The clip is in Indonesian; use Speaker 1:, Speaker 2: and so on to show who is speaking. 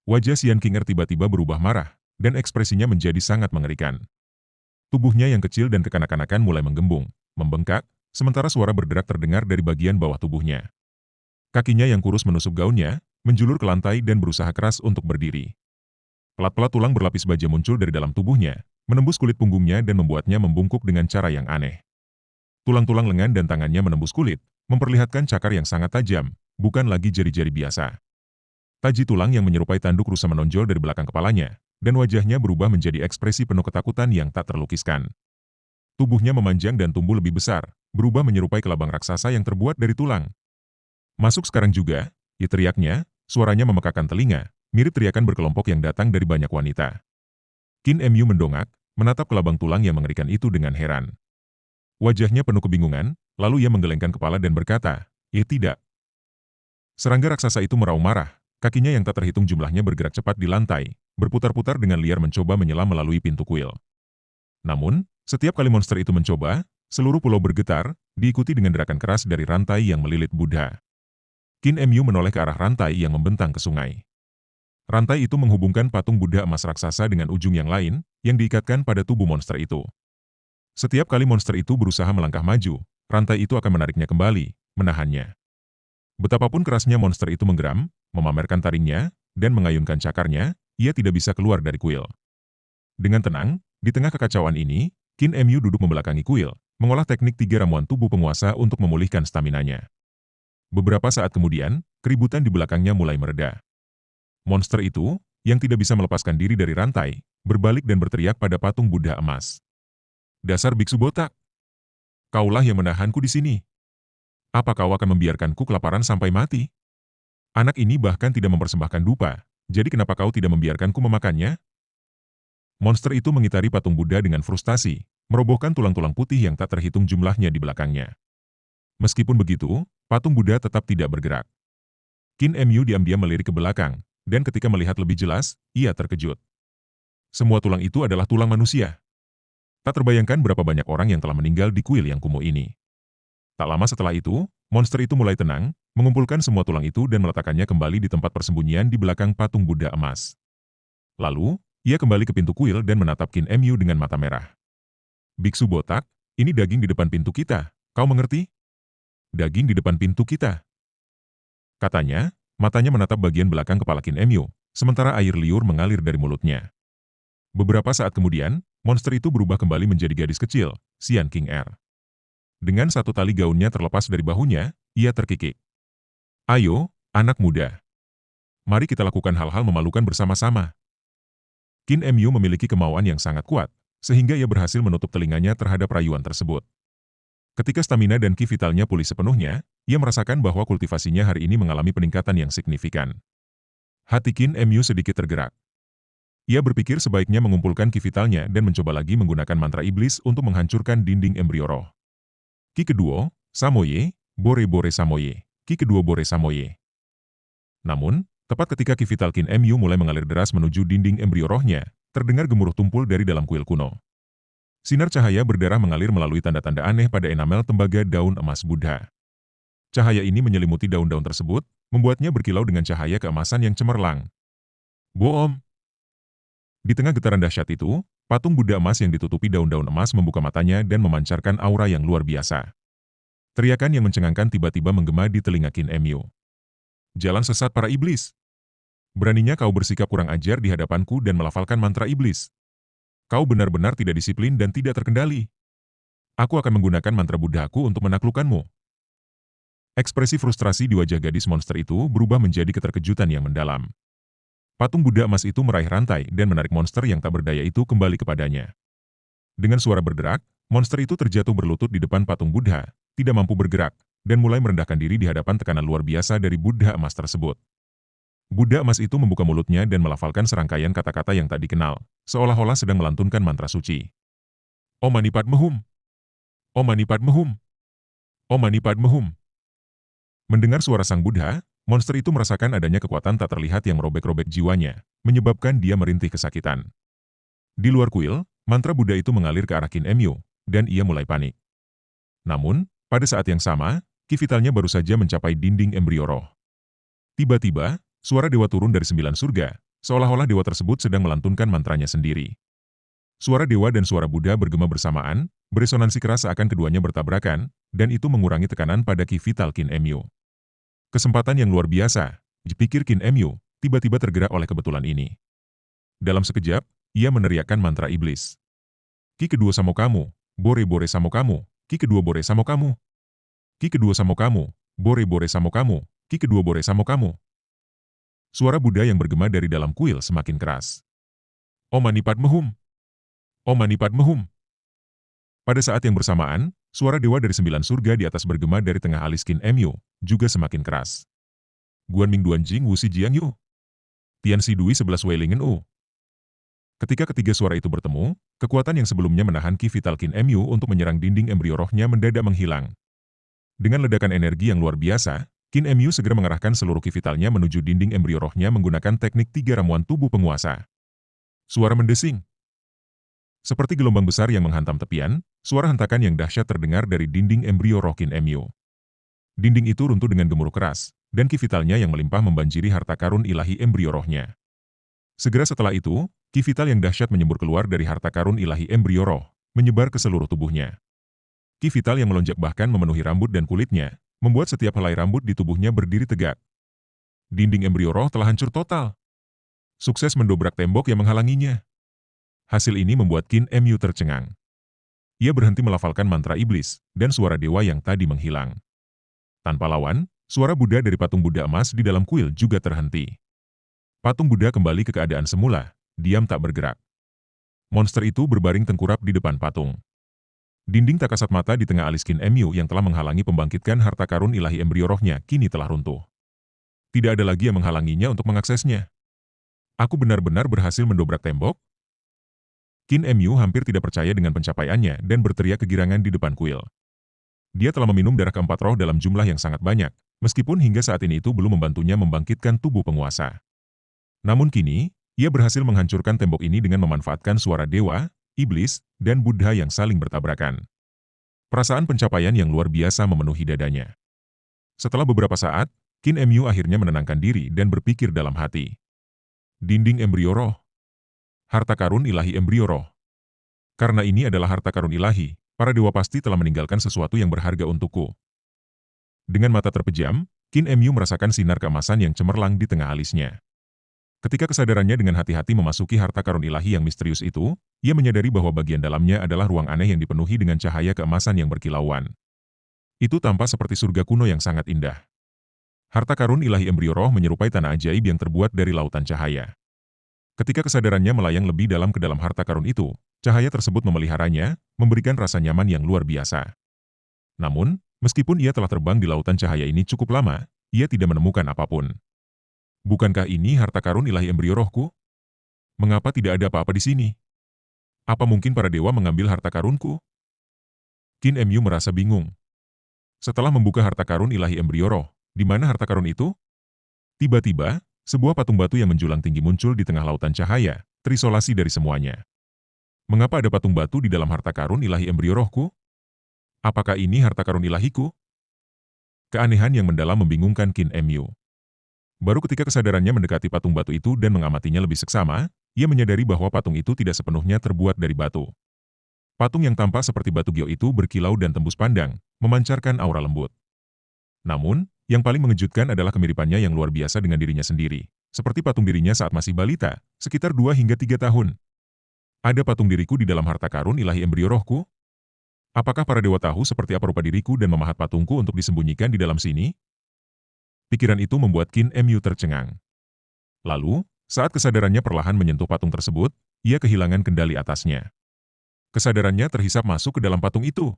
Speaker 1: Wajah Xian Qinger tiba-tiba berubah marah, dan ekspresinya menjadi sangat mengerikan. Tubuhnya yang kecil dan kekanak-kanakan mulai menggembung, membengkak, sementara suara berderak terdengar dari bagian bawah tubuhnya. Kakinya yang kurus menusuk gaunnya, menjulur ke lantai dan berusaha keras untuk berdiri. Pelat-pelat tulang berlapis baja muncul dari dalam tubuhnya, menembus kulit punggungnya dan membuatnya membungkuk dengan cara yang aneh. Tulang-tulang lengan dan tangannya menembus kulit, memperlihatkan cakar yang sangat tajam, bukan lagi jari-jari biasa. Taji tulang yang menyerupai tanduk rusa menonjol dari belakang kepalanya, dan wajahnya berubah menjadi ekspresi penuh ketakutan yang tak terlukiskan. Tubuhnya memanjang dan tumbuh lebih besar, berubah menyerupai kelabang raksasa yang terbuat dari tulang. Masuk sekarang juga, ya teriaknya, suaranya memekakan telinga, mirip teriakan berkelompok yang datang dari banyak wanita. Qin Mu mendongak, menatap kelabang tulang yang mengerikan itu dengan heran. Wajahnya penuh kebingungan, lalu ia menggelengkan kepala dan berkata, "Ya tidak." Serangga raksasa itu meraung marah, kakinya yang tak terhitung jumlahnya bergerak cepat di lantai, berputar-putar dengan liar mencoba menyelam melalui pintu kuil. Namun, setiap kali monster itu mencoba, seluruh pulau bergetar, diikuti dengan derakan keras dari rantai yang melilit Buddha. Qin Mu menoleh ke arah rantai yang membentang ke sungai. Rantai itu menghubungkan patung Buddha emas raksasa dengan ujung yang lain, yang diikatkan pada tubuh monster itu. Setiap kali monster itu berusaha melangkah maju, rantai itu akan menariknya kembali, menahannya. Betapapun kerasnya monster itu menggeram, memamerkan taringnya, dan mengayunkan cakarnya, ia tidak bisa keluar dari kuil. Dengan tenang, di tengah kekacauan ini, Qin Mu duduk membelakangi kuil, mengolah teknik 3 ramuan tubuh penguasa untuk memulihkan staminanya. Beberapa saat kemudian, keributan di belakangnya mulai mereda. Monster itu, yang tidak bisa melepaskan diri dari rantai, berbalik dan berteriak pada patung Buddha emas. "Dasar biksu botak! Kaulah yang menahanku di sini. Apa kau akan membiarkanku kelaparan sampai mati? Anak ini bahkan tidak mempersembahkan dupa, jadi kenapa kau tidak membiarkanku memakannya?" Monster itu mengitari patung Buddha dengan frustasi, merobohkan tulang-tulang putih yang tak terhitung jumlahnya di belakangnya. Meskipun begitu, patung Buddha tetap tidak bergerak. Qin Mu diam-diam melirik ke belakang, dan ketika melihat lebih jelas, ia terkejut. Semua tulang itu adalah tulang manusia. Tak terbayangkan berapa banyak orang yang telah meninggal di kuil yang kumuh ini. Tak lama setelah itu, monster itu mulai tenang, mengumpulkan semua tulang itu dan meletakkannya kembali di tempat persembunyian di belakang patung Buddha emas. Lalu, ia kembali ke pintu kuil dan menatap Qin Mu dengan mata merah. "Biksu botak, ini daging di depan pintu kita, kau mengerti? Daging di depan pintu kita," katanya, matanya menatap bagian belakang kepala Qin Mu, sementara air liur mengalir dari mulutnya. Beberapa saat kemudian, monster itu berubah kembali menjadi gadis kecil, Xian Qinger. Dengan satu tali gaunnya terlepas dari bahunya, ia terkikik. "Ayo, anak muda. Mari kita lakukan hal-hal memalukan bersama-sama." Qin Mu memiliki kemauan yang sangat kuat, sehingga ia berhasil menutup telinganya terhadap rayuan tersebut. Ketika stamina dan ki vitalnya pulih sepenuhnya, ia merasakan bahwa kultivasinya hari ini mengalami peningkatan yang signifikan. Hati Qin Mu sedikit tergerak. Ia berpikir sebaiknya mengumpulkan ki vitalnya dan mencoba lagi menggunakan mantra iblis untuk menghancurkan dinding embrio roh. Ki kedua, Samoye, Bore-Bore Samoye. Ki kedua Bore Samoye. Namun, tepat ketika ki vital Qin Mu mulai mengalir deras menuju dinding embrio rohnya, terdengar gemuruh tumpul dari dalam kuil kuno. Sinar cahaya berdarah mengalir melalui tanda-tanda aneh pada enamel tembaga daun emas Buddha. Cahaya ini menyelimuti daun-daun tersebut, membuatnya berkilau dengan cahaya keemasan yang cemerlang. "Boom!" Di tengah getaran dahsyat itu, patung Buddha emas yang ditutupi daun-daun emas membuka matanya dan memancarkan aura yang luar biasa. Teriakan yang mencengangkan tiba-tiba menggema di telinga Qin Mu. "Jalan sesat para iblis! Beraninya kau bersikap kurang ajar di hadapanku dan melafalkan mantra iblis. Kau benar-benar tidak disiplin dan tidak terkendali. Aku akan menggunakan mantra Buddhaku untuk menaklukkanmu." Ekspresi frustrasi di wajah gadis monster itu berubah menjadi keterkejutan yang mendalam. Patung Buddha emas itu meraih rantai dan menarik monster yang tak berdaya itu kembali kepadanya. Dengan suara berderak, monster itu terjatuh berlutut di depan patung Buddha, tidak mampu bergerak, dan mulai merendahkan diri di hadapan tekanan luar biasa dari Buddha emas tersebut. Buddha emas itu membuka mulutnya dan melafalkan serangkaian kata-kata yang tak dikenal, seolah-olah sedang melantunkan mantra suci. "Om Mani Padme Hum! Om Mani Padme Hum! Om Mani Padme Hum!" Mendengar suara sang Buddha, monster itu merasakan adanya kekuatan tak terlihat yang merobek-robek jiwanya, menyebabkan dia merintih kesakitan. Di luar kuil, mantra Buddha itu mengalir ke arah Qin Mu, dan ia mulai panik. Namun, pada saat yang sama, ki vitalnya baru saja mencapai dinding embrio roh. Tiba-tiba, suara dewa turun dari 9 surga, seolah-olah dewa tersebut sedang melantunkan mantranya sendiri. Suara dewa dan suara Buddha bergema bersamaan, beresonansi keras seakan keduanya bertabrakan, dan itu mengurangi tekanan pada ki vital Qin Emyu. Kesempatan yang luar biasa, dipikir Qin Emyu, tiba-tiba tergerak oleh kebetulan ini. Dalam sekejap, ia meneriakkan mantra iblis. Ki kedua samo kamu, bore-bore samo kamu, ki kedua bore samo kamu. Ki kedua samo kamu, bore-bore samo kamu, ki kedua bore samo kamu. Suara Buddha yang bergema dari dalam kuil semakin keras. Om Mani Padme Hum. Om Mani Padme Hum. Pada saat yang bersamaan, suara dewa dari 9 surga di atas bergema dari tengah alis Qin Emyu, juga semakin keras. Guanming Duan Jing Wuxi Jiang Yu. Tian Si Dui 11 Wei Lingen U. Ketika ketiga suara itu bertemu, kekuatan yang sebelumnya menahan ki vital Qin Emyu untuk menyerang dinding embrio rohnya mendadak menghilang. Dengan ledakan energi yang luar biasa, Qin Emyu segera mengarahkan seluruh ki vitalnya menuju dinding embrio rohnya menggunakan teknik 3 ramuan tubuh penguasa. Suara mendesing. Seperti gelombang besar yang menghantam tepian, suara hentakan yang dahsyat terdengar dari dinding embrio roh Qin Emyu. Dinding itu runtuh dengan gemuruh keras, dan ki vitalnya yang melimpah membanjiri harta karun ilahi embrio rohnya. Segera setelah itu, ki vital yang dahsyat menyembur keluar dari harta karun ilahi embrio roh, menyebar ke seluruh tubuhnya. Ki vital yang melonjak bahkan memenuhi rambut dan kulitnya, membuat setiap helai rambut di tubuhnya berdiri tegak. Dinding embrio roh telah hancur total. Sukses mendobrak tembok yang menghalanginya. Hasil ini membuat Qin Emyu tercengang. Ia berhenti melafalkan mantra iblis, dan suara dewa yang tadi menghilang. Tanpa lawan, suara Buddha dari patung Buddha emas di dalam kuil juga terhenti. Patung Buddha kembali ke keadaan semula, diam tak bergerak. Monster itu berbaring tengkurap di depan patung. Dinding tak kasat mata di tengah alis Qin Emyu yang telah menghalangi pembangkitkan harta karun ilahi embrio rohnya kini telah runtuh. Tidak ada lagi yang menghalanginya untuk mengaksesnya. Aku benar-benar berhasil mendobrak tembok? Qin Emyu hampir tidak percaya dengan pencapaiannya dan berteriak kegirangan di depan kuil. Dia telah meminum darah keempat roh dalam jumlah yang sangat banyak, meskipun hingga saat ini itu belum membantunya membangkitkan tubuh penguasa. Namun kini, ia berhasil menghancurkan tembok ini dengan memanfaatkan suara dewa, iblis, dan Buddha yang saling bertabrakan. Perasaan pencapaian yang luar biasa memenuhi dadanya. Setelah beberapa saat, Qin Emyu akhirnya menenangkan diri dan berpikir dalam hati. Dinding embrio roh. Harta karun ilahi embrio roh. Karena ini adalah harta karun ilahi, para dewa pasti telah meninggalkan sesuatu yang berharga untukku. Dengan mata terpejam, Qin Emyu merasakan sinar keemasan yang cemerlang di tengah alisnya. Ketika kesadarannya dengan hati-hati memasuki harta karun ilahi yang misterius itu, ia menyadari bahwa bagian dalamnya adalah ruang aneh yang dipenuhi dengan cahaya keemasan yang berkilauan. Itu tampak seperti surga kuno yang sangat indah. Harta karun ilahi embrio roh menyerupai tanah ajaib yang terbuat dari lautan cahaya. Ketika kesadarannya melayang lebih dalam ke dalam harta karun itu, cahaya tersebut memeliharanya, memberikan rasa nyaman yang luar biasa. Namun, meskipun ia telah terbang di lautan cahaya ini cukup lama, ia tidak menemukan apapun. Bukankah ini harta karun ilahi embrio rohku? Mengapa tidak ada apa-apa di sini? Apa mungkin para dewa mengambil harta karunku? Qin Emyu merasa bingung. Setelah membuka harta karun ilahi embrio roh, di mana harta karun itu? Tiba-tiba, sebuah patung batu yang menjulang tinggi muncul di tengah lautan cahaya, terisolasi dari semuanya. Mengapa ada patung batu di dalam harta karun ilahi embrio rohku? Apakah ini harta karun ilahiku? Keanehan yang mendalam membingungkan Qin Emyu. Baru ketika kesadarannya mendekati patung batu itu dan mengamatinya lebih seksama, ia menyadari bahwa patung itu tidak sepenuhnya terbuat dari batu. Patung yang tampak seperti batu gio itu berkilau dan tembus pandang, memancarkan aura lembut. Namun, yang paling mengejutkan adalah kemiripannya yang luar biasa dengan dirinya sendiri, seperti patung dirinya saat masih balita, sekitar 2 hingga 3 tahun. Ada patung diriku di dalam harta karun ilahi embrio rohku? Apakah para dewa tahu seperti apa rupa diriku dan memahat patungku untuk disembunyikan di dalam sini? Pikiran itu membuat Qin Emyu tercengang. Lalu, saat kesadarannya perlahan menyentuh patung tersebut, ia kehilangan kendali atasnya. Kesadarannya terhisap masuk ke dalam patung itu.